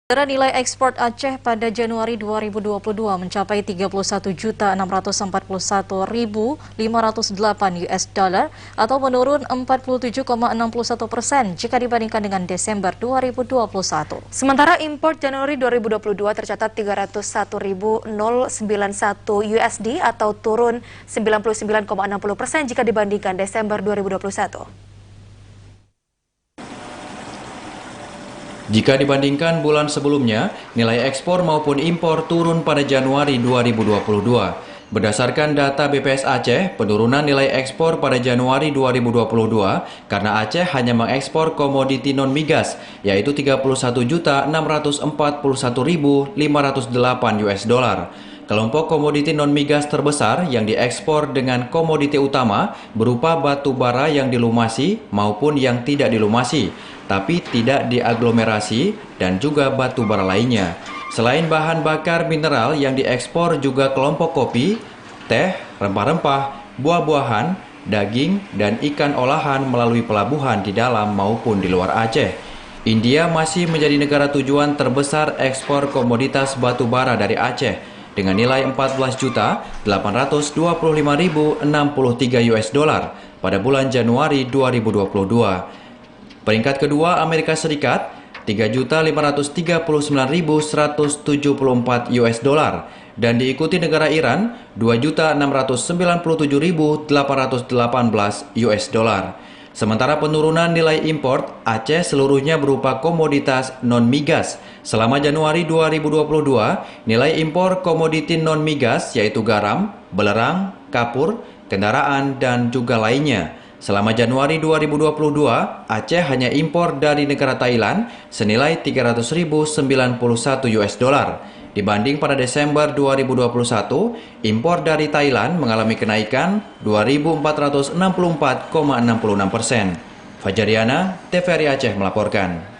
Nilai ekspor Aceh pada Januari 2022 mencapai 31.641.508 US dollar atau menurun 47,61% jika dibandingkan dengan Desember 2021. Sementara impor Januari 2022 tercatat 301.091 USD atau turun 99,60% jika dibandingkan Desember 2021. Jika dibandingkan bulan sebelumnya, nilai ekspor maupun impor turun pada Januari 2022. Berdasarkan data BPS Aceh, penurunan nilai ekspor pada Januari 2022 karena Aceh hanya mengekspor komoditi non-migas, yaitu 31.641.508 US dollar. Kelompok komoditi non-migas terbesar yang diekspor dengan komoditi utama berupa batu bara yang dilumasi maupun yang tidak dilumasi, tapi tidak diaglomerasi, dan juga batu bara lainnya. Selain bahan bakar mineral yang diekspor juga kelompok kopi, teh, rempah-rempah, buah-buahan, daging, dan ikan olahan melalui pelabuhan di dalam maupun di luar Aceh. India masih menjadi negara tujuan terbesar ekspor komoditas batu bara dari Aceh dengan nilai 14.825.063 US dollar pada bulan Januari 2022. Peringkat kedua Amerika Serikat 3.539.174 US dollar dan diikuti negara Iran 2.697.818 US dollar. Sementara penurunan nilai impor Aceh seluruhnya berupa komoditas non-migas. Selama Januari 2022, nilai impor komoditi non-migas yaitu garam, belerang, kapur, kendaraan, dan juga lainnya. Selama Januari 2022, Aceh hanya impor dari negara Thailand senilai 300.091 US dollar. Dibanding pada Desember 2021, impor dari Thailand mengalami kenaikan 2.464,66%. Fajariana, TVRI Aceh melaporkan.